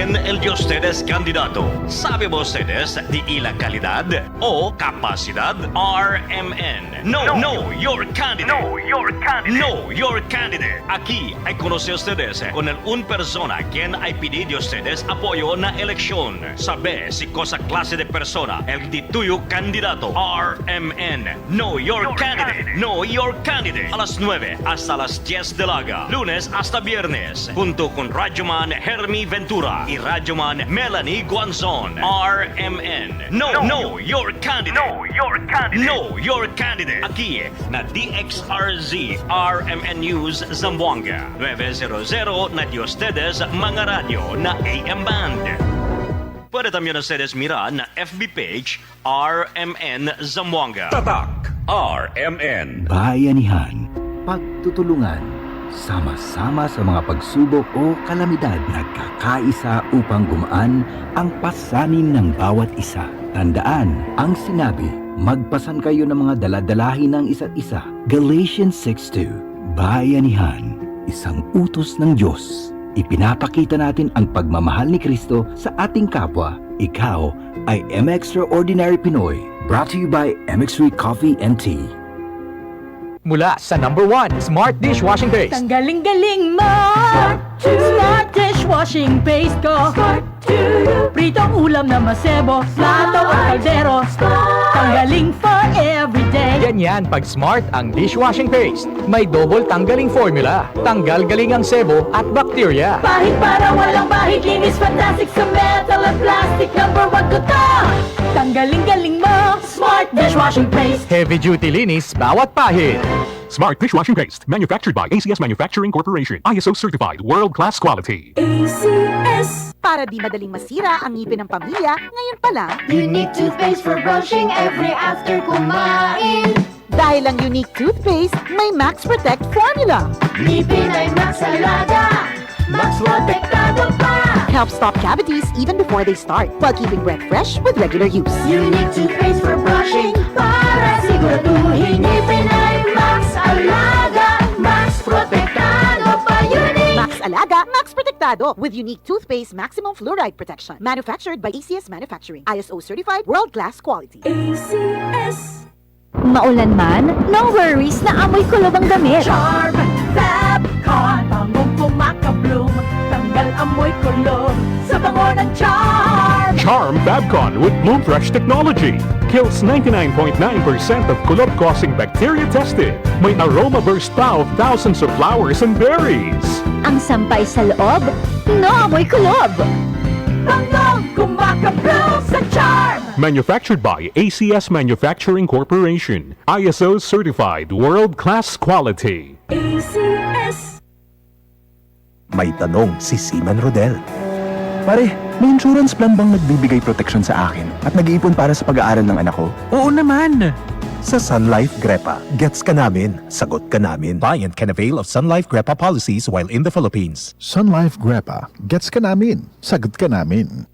¿Quién el de ustedes candidato? ¿Sabe ustedes de la calidad o capacidad? RMN. No, your candidate. No, your candidate. Aquí hay conoce ustedes con un persona quien hay pedido ustedes apoyo na eleksyon. Sabe si cosa clase de persona el de tuyo candidato. RMN. No, your candidate. No, your candidate. A las 9 hasta las 10 de la lunes hasta viernes, junto con Radyoman Hermie Ventura y Radyoman Melanie Guanzon. RMN. No, your candidate. No, your candidate. Aquí na DXRZ RMN News Zamboanga 900 na di ustedes mga radyo na AM band. Puede también ustedes mirar na FB page RMN Zamboanga. Tatak RMN. Bayanihan, pagtutulungan, sama-sama sa mga pagsubok o kalamidad, nagkakaisa upang gumaan ang pasanin ng bawat isa. Tandaan ang sinabi, magpasan kayo ng mga daladalahin ng isa't isa. Galatians 6:2. Bayanihan, isang utos ng Diyos. Ipinapakita natin ang pagmamahal ni Kristo sa ating kapwa. Ikaw ay M Extraordinary Pinoy. Brought to you by MX3 Coffee and Tea. Mula sa number 1 Smart Dishwashing Paste. Tanggaling-galing mo! Smart dishwashing paste ko. Pritong ulam na masebo, plato at kaldero. Tanggaling for everyday. Ganyan pag Smart ang dishwashing paste. May double tanggaling formula. Tanggal galing ang sebo at bakterya. Bahid para walang bahid, linis fantastic sa metal at plastic. Number 1 ko to! Tanggaling-galing mo! Smart dishwashing paste. Heavy duty linis bawat pahid. Smart Dishwashing Paste, manufactured by ACS Manufacturing Corporation. ISO certified, world-class quality. ACS. Para di madaling masira ang ngipin ng pamilya, ngayon pa lang, Unique toothpaste for brushing every after kumain. dahil ang unique toothpaste, may Max Protect formula. Ngipin ay Max Alaga, Max Protektado pa. Helps stop cavities even before they start, while keeping breath fresh with regular use. Unique toothpaste for brushing para siguraduhin ngipin ay Max Alaga, Max Protektado pa. Unique. Max Alaga, Max Protectado with unique toothpaste maximum fluoride protection. Manufactured by ACS Manufacturing. ISO certified, world-class quality. ACS. Maulan man, no worries na amoy kulob ang damit. Charm, Fabcon, bangong pumakabloom, tanggal amoy kulob sa bango ng Charm. Charm Fabcon with Bloom Fresh technology. Kills 99.9% of kulob-causing bacteria tested. May aroma burst pa of thousands of flowers and berries. Ang sampay sa loob, no amoy kulob. Bangong kumakabloom sa Charm. Manufactured by ACS Manufacturing Corporation. ISO certified, world-class quality. ACS. May tanong si Seaman Rodel. Pare, may insurance plan bang nagbibigay protection sa akin at nag-iipon para sa pag-aaral ng anak ko? Oo naman! Sa Sun Life Grepa, gets ka namin, sagot ka namin. Client can avail of Sun Life Grepa policies while in the Philippines. Sun Life Grepa, gets ka namin, sagot ka namin.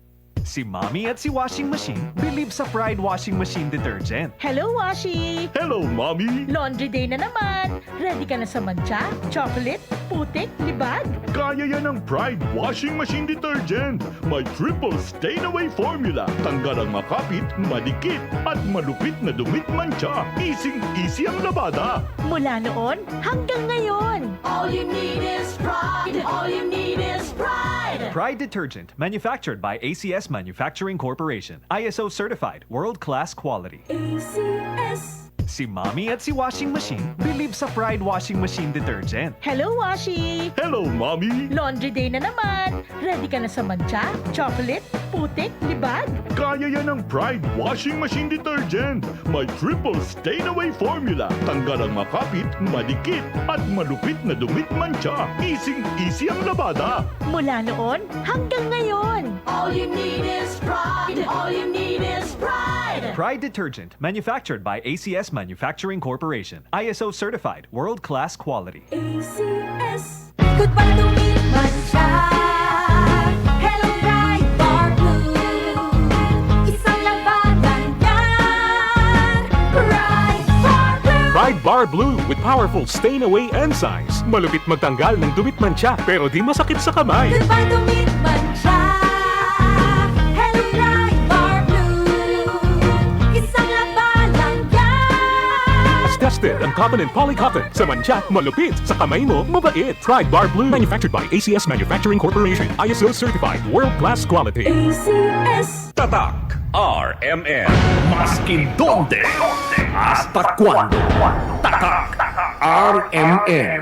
Si Mommy at si Washing Machine believe sa Pride Washing Machine Detergent. Hello, Washi! Hello, Mommy! Laundry day na naman. Ready ka na sa mancha, chocolate, putik, libag? Kaya yan ang Pride Washing Machine Detergent. May triple stain-away formula. Tanggal ang makapit, madikit, at malupit na dumit mancha. Easy ang labada. Mula noon hanggang ngayon. All you need is pride. All you need is pride. Pride Detergent, manufactured by ACS Manufacturing Corporation. ISO certified, world-class quality. ACS. Si Mommy at si Washing Machine believe sa Pride Washing Machine Detergent. Hello, Washi! Hello, Mommy! Laundry day na naman. Ready ka na sa mancha, chocolate, putik, libag? Kaya yan ang Pride Washing Machine Detergent. May triple stain-away formula. Tanggal ang makapit, madikit, at malupit na dumit mancha. Easy ang labada. Mula noon hanggang ngayon. All you need is pride. All you need is pride. Pride Detergent, manufactured by ACS Manufacturing Corporation. ISO certified, world-class quality. ACS. Goodbye to me, mancha. Hello, bright bar blue. Isang labanan yan. Bright bar blue. Pride Bar Blue with powerful stain-away enzymes. Malupit magtanggal ng dumit mancha pero di masakit sa kamay. Goodbye to me, mancha. Trusted ang cotton and polycotton. Sa mancha, malupit. Sa kamay mo, mabait. Pride Bar Blue. Manufactured by ACS Manufacturing Corporation. ISO certified. World-class quality. ACS. Tatak RMN. Maskin donde, hasta cuando. Tatak RMN.